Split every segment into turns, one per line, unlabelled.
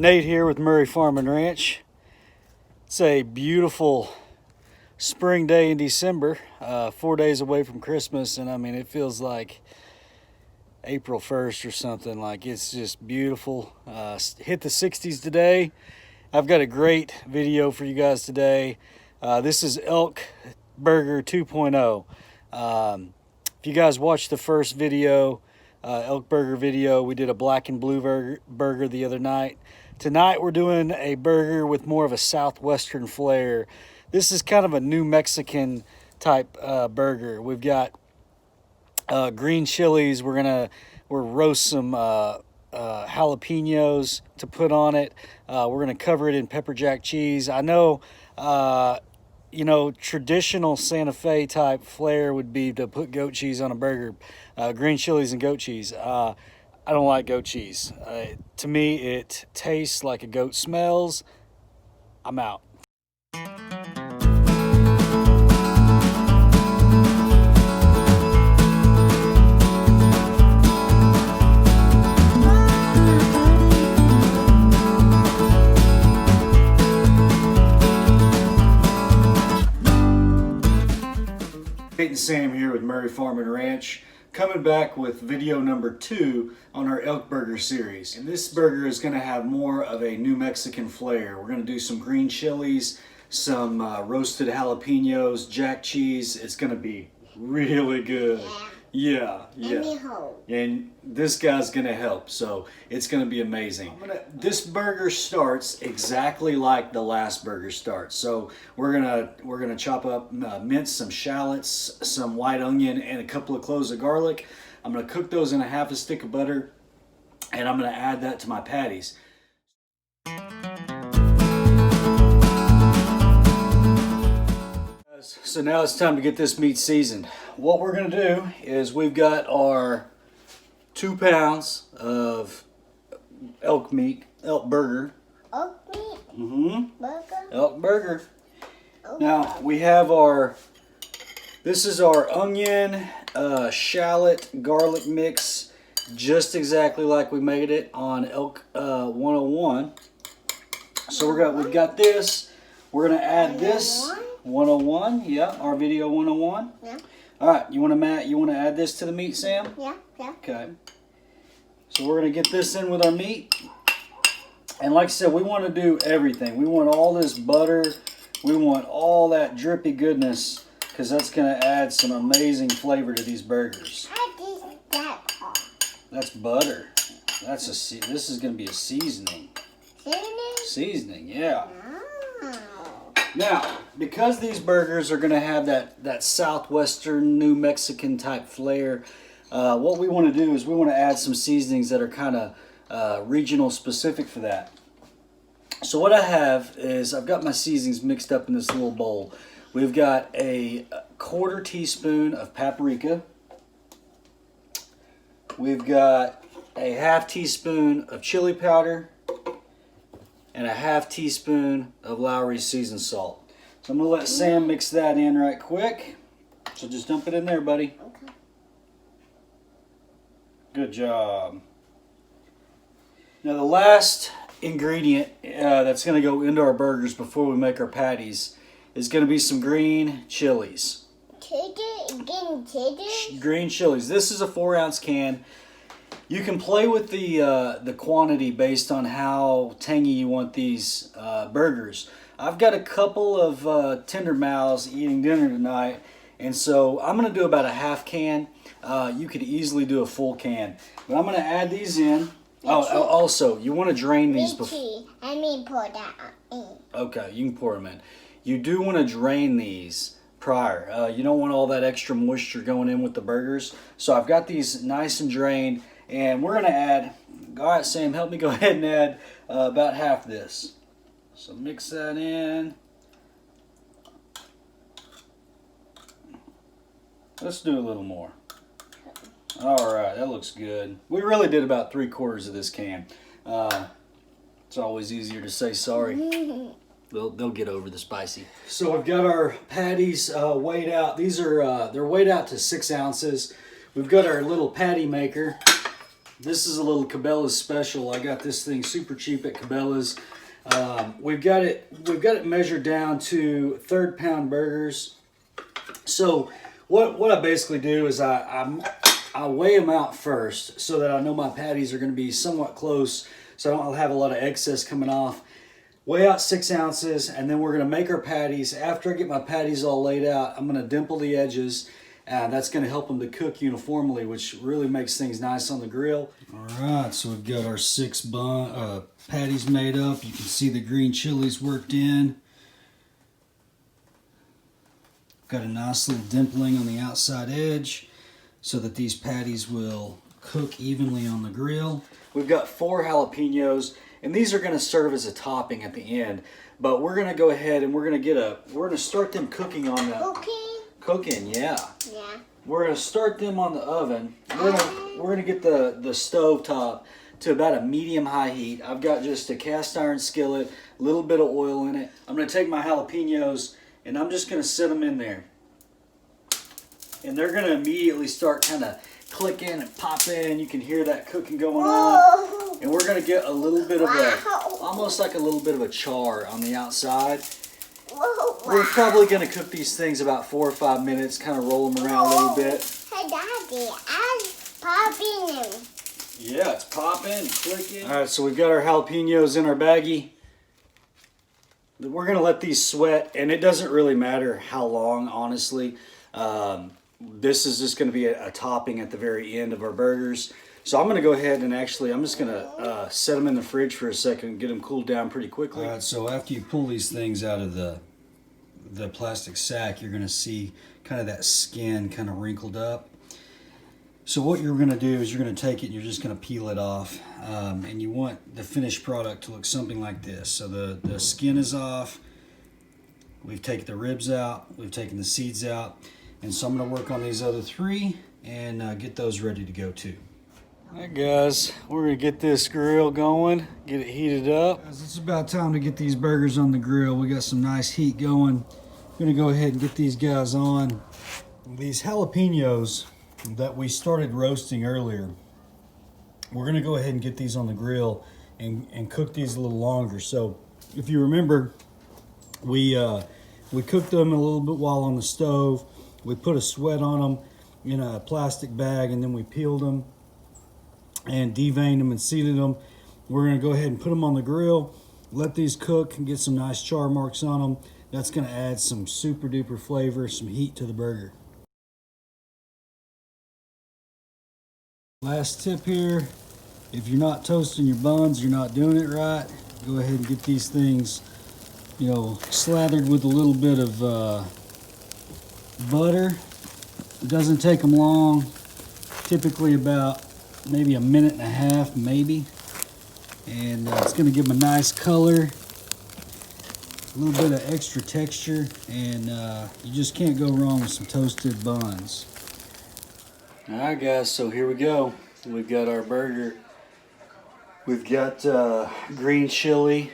Nate here with Murray Farm and Ranch. It's a beautiful spring day in December, 4 days away from Christmas, and I mean it feels like April 1st or something. Like, it's just beautiful. Hit the 60s today. I've got a great video for you guys today. This is Elk Burger 2.0. If you guys watched the first video, Elk Burger video, we did a black and blue burger the other night. Tonight we're doing a burger with more of a southwestern flair. This is kind of a New Mexican type burger. We've got green chilies. We'll roast some jalapeños to put on it. We're gonna cover it in pepper jack cheese. I know, you know, traditional Santa Fe type flair would be to put goat cheese on a burger, green chilies and goat cheese. I don't like goat cheese. To me, it tastes like a goat smells. I'm out. Nate and Sam here with Murray Farm and Ranch, coming back with video number 2 on our Elk Burger series. And this burger is going to have more of a New Mexican flair. We're going to do some green chilies, some roasted jalapenos, jack cheese. It's going to be really good. Yeah. And this guy's gonna help, so it's gonna be amazing. This burger starts exactly like the last burger starts. So we're gonna chop up, mince some shallots, some white onion, and a couple of cloves of garlic. I'm gonna cook those in a half a stick of butter, and I'm gonna add that to my patties. So now it's time to get this meat seasoned. What we're gonna do is we've got our 2 pounds of elk meat, elk burger.
Elk meat? Burger?
Elk burger.
Okay.
Now we have this is our onion, shallot, garlic mix, just exactly like we made it on Elk 101. So we've got this. We're gonna add this. 101, yeah, our video 101.
Yeah.
All right, you want to add this to the meat, Sam?
Yeah.
Okay. So we're going to get this in with our meat. And like I said, we want to do everything. We want all this butter. We want all that drippy goodness, because that's going to add some amazing flavor to these burgers. That's butter. This is going to be a seasoning. Seasoning, yeah. Now, because these burgers are going to have that southwestern New Mexican type flair, what we want to do is we want to add some seasonings that are kind of regional specific for that. So what I have is I've got my seasonings mixed up in this little bowl. We've got a 1/4 teaspoon of paprika. We've got a 1/2 teaspoon of chili powder, and a 1/2 teaspoon of Lowry's seasoned salt. So I'm gonna let Sam mix that in right quick. So just dump it in there, buddy.
Okay.
Good job. Now the last ingredient that's gonna go into our burgers before we make our patties is gonna be some green chilies. Green chilies. This is a 4-ounce can. You can play with the quantity based on how tangy you want these burgers. I've got a couple of tender mouths eating dinner tonight, and so I'm going to do about a 1/2 can. You could easily do a full can, but I'm going to add these in. Oh, also, you want to drain these before.
I mean, pour that in.
Okay, you can pour them in. You do want to drain these prior. You don't want all that extra moisture going in with the burgers. So I've got these nice and drained. And we're going to add, all right, Sam, help me go ahead and add about half this. So mix that in. Let's do a little more. All right, that looks good. We really did about 3/4 of this can. It's always easier to say sorry. They'll get over the spicy. So we've got our patties weighed out. These are they're weighed out to 6 ounces. We've got our little patty maker. This is a little Cabela's special. I got this thing super cheap at Cabela's. We've got it measured down to third pound burgers. So what I basically do is I weigh them out first so that I know my patties are going to be somewhat close, so I don't have a lot of excess coming off. Weigh out 6 ounces, and then we're going to make our patties. After I get my patties all laid out, I'm going to dimple the edges. That's going to help them to cook uniformly, which really makes things nice on the grill. All right, so we've got our 6 patties made up. You can see the green chilies worked in. Got a nice little dimpling on the outside edge so that these patties will cook evenly on the grill. We've got 4 jalapenos, and these are going to serve as a topping at the end. But we're going to go ahead and we're going to start them cooking on the cooking, yeah. We're going to start them on the oven. We're going to get the stove top to about a medium-high heat. I've got just a cast iron skillet, a little bit of oil in it. I'm going to take my jalapenos and I'm just going to set them in there. And they're going to immediately start kind of clicking and popping. You can hear that cooking going on. And we're going to get a little bit of almost like a little bit of a char on the outside. We're probably going to cook these things about 4 or 5 minutes, kind of roll them around a little bit.
Hey, Daddy, I'm popping.
Yeah, it's popping and clicking. All right, so we've got our jalapenos in our baggie. We're going to let these sweat, and it doesn't really matter how long, honestly. This is just going to be a topping at the very end of our burgers. So I'm going to go ahead and I'm just going to set them in the fridge for a second and get them cooled down pretty quickly. All right, so after you pull these things out of the plastic sack, you're going to see kind of that skin kind of wrinkled up. So what you're going to do is you're going to take it and you're just going to peel it off. And you want the finished product to look something like this. So the skin is off. We've taken the ribs out. We've taken the seeds out. And so I'm going to work on these other 3 and get those ready to go too. All right, guys, we're going to get this grill going, get it heated up. Guys, it's about time to get these burgers on the grill. We got some nice heat going. I'm going to go ahead and get these guys on. These jalapenos that we started roasting earlier, we're going to go ahead and get these on the grill and cook these a little longer. So if you remember, we cooked them a little bit while on the stove. We put a sweat on them in a plastic bag, and then we peeled them and deveined them and seeded them. We're going to go ahead and put them on the grill, let these cook and get some nice char marks on them. That's going to add some super duper flavor, some heat to the burger. Last tip here, if you're not toasting your buns, you're not doing it right. Go ahead and get these things, slathered with a little bit of butter. It doesn't take them long, typically about maybe a minute and a half, maybe. And it's going to give them a nice color, a little bit of extra texture, and you just can't go wrong with some toasted buns. All right, guys, so here we go. We've got our burger. We've got green chili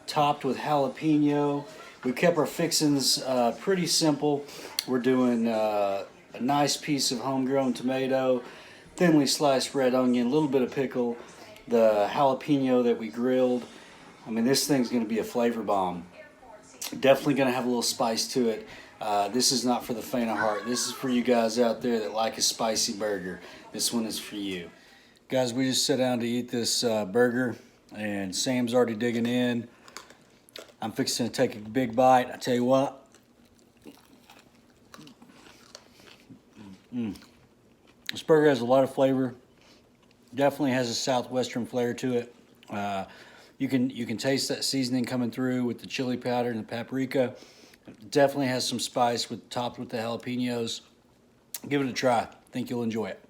topped with jalapeno. We kept our fixings pretty simple. We're doing a nice piece of homegrown tomato, thinly sliced red onion, a little bit of pickle, the jalapeno that we grilled. I mean, this thing's going to be a flavor bomb. Definitely going to have a little spice to it. This is not for the faint of heart. This is for you guys out there that like a spicy burger. This one is for you. Guys, we just sat down to eat this burger, and Sam's already digging in. I'm fixing to take a big bite. I tell you what. This burger has a lot of flavor. Definitely has a southwestern flair to it. You can taste that seasoning coming through with the chili powder and the paprika. It definitely has some spice topped with the jalapenos. Give it a try. I think you'll enjoy it.